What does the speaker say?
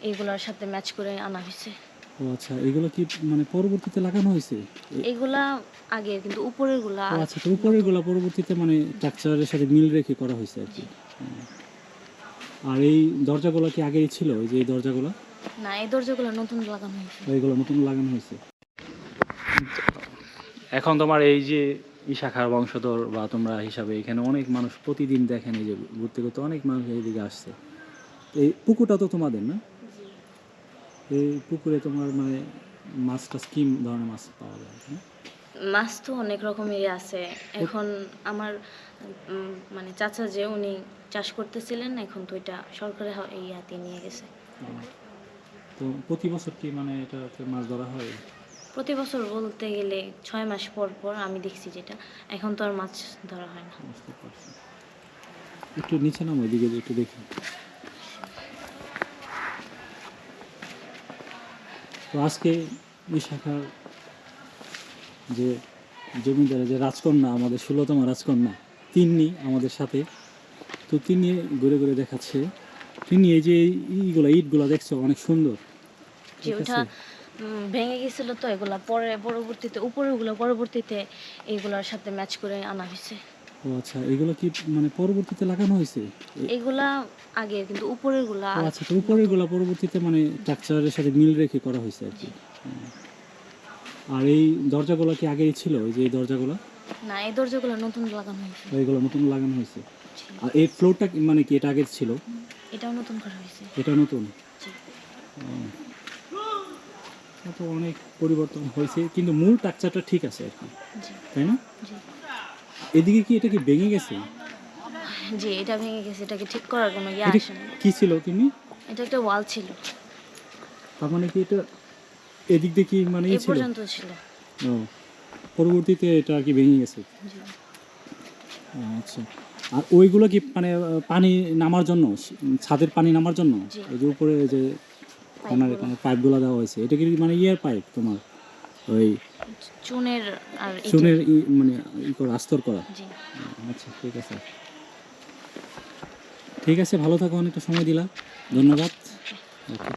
এইগুলার সাথে ম্যাচ করে আনা হয়েছে। ও আচ্ছা, এগুলো কি মানে পরবর্তীতে লাগানো হয়েছে? এইগুলা আগে, কিন্তু উপরের গুলা ও আচ্ছা, তো উপরের গুলা পরবর্তীতে মানে স্ট্রাকচারের সাথে মিল রেখে করা হয়েছে আর কি। আর এই দরজাগুলো কি আগেই ছিল, এই যে এই দরজাগুলো? না, এই দরজাগুলো নতুন লাগানো হয়েছে। এইগুলো নতুন লাগানো হয়েছে। এখন তোমার এই যে শাখার বংশধর বা তোমরা হিসাবে এখানে অনেক মানুষ প্রতিদিন দেখেন, এই যে ঘুরতে ঘুরতে অনেক মানুষ এইদিকে আসছে। এই পুকুরটা তো তোমাদের না? এই পুকুরে তোমার মানে মাছ টাছ কি ধরনের মাছ পাওয়া যায়? মাছ তো অনেক রকমেরই আছে। এখন আমার মানে চাচা যে উনি চাষ করতেছিলেন, এখন তো এটা সরকারের ইয়াতে নিয়ে গেছে। তো প্রতি বছর কি মানে এটাতে মাছ ধরা হয়? প্রতি বছর বলতে গেলে 6 মাস পর পর আমি দেখছি যেটা। এখন তো আর মাছ ধরা হয় না। বুঝতে পারছি। একটু নিচে নামো, ওইদিকে একটু দেখি। তো আজকে এই শাখার যে জমিদারের যে রাজকন্যা, আমাদের 16তম রাজকন্যা, তিনি আমাদের সাথে। তো তিনি ঘুরে ঘুরে দেখাচ্ছে। তিনি এই যে ইটগুলো দেখছো অনেক সুন্দর। যে ওটা ভেঙে গেছিল, তো এগুলা পরে পরবর্তীতে উপরেরগুলো পরবর্তীতে এইগুলার সাথে ম্যাচ করে আনা হয়েছে। ও আচ্ছা, এগুলো কি মানে পরবর্তীতে লাগানো হয়েছে? এগুলা আগে, কিন্তু উপরের গুলা। ও আচ্ছা, তো উপরের গুলা পরবর্তীতে মানে স্ট্রাকচারের সাথে মিল রেখে করা হয়েছে আর কি। আর এই দরজাগুলো কি আগেই ছিল, এই যে এই দরজাগুলো? না, এই দরজাগুলো নতুন লাগানো হয়েছে। এইগুলো নতুন লাগানো হয়েছে। আর এই ফ্লোরটা মানে কি এটা আগে ছিল? এটাও নতুন করা হয়েছে। এটা নতুন? তো অনেক পরিবর্তন হয়েছে, কিন্তু মূল স্ট্রাকচারটা ঠিক আছে আর কি, তাই না? এদিকে কি এটা কি ভেঙে গেছে? জি, এটা ভেঙে গেছে। এটাকে ঠিক করার কোনো ইয়ে এটা আসে না। কি ছিল তুমি? এটা একটা ওয়াল ছিল। তার মানে কি এটা এদিক দিয়ে কি মানে এই ছিল? পর্যন্ত ছিল। ও, পরবর্তীতে এটা আর কি ভেঙে গেছে। জি। আচ্ছা, আর ওইগুলো কি মানে পানি নামার জন্য, ছাদের পানি নামার জন্য ওই যে উপরে যে পাইপগুলো দেওয়া হয়েছে, এটা কি মানে ইয়ের পাইপ তোমার, ওই চুনের আর চুনের মানে আস্তর করা? জি। আচ্ছা, ঠিক আছে। ঠিক আছে, ভালো থাকো, অনেকটা সময় দিলা, ধন্যবাদ।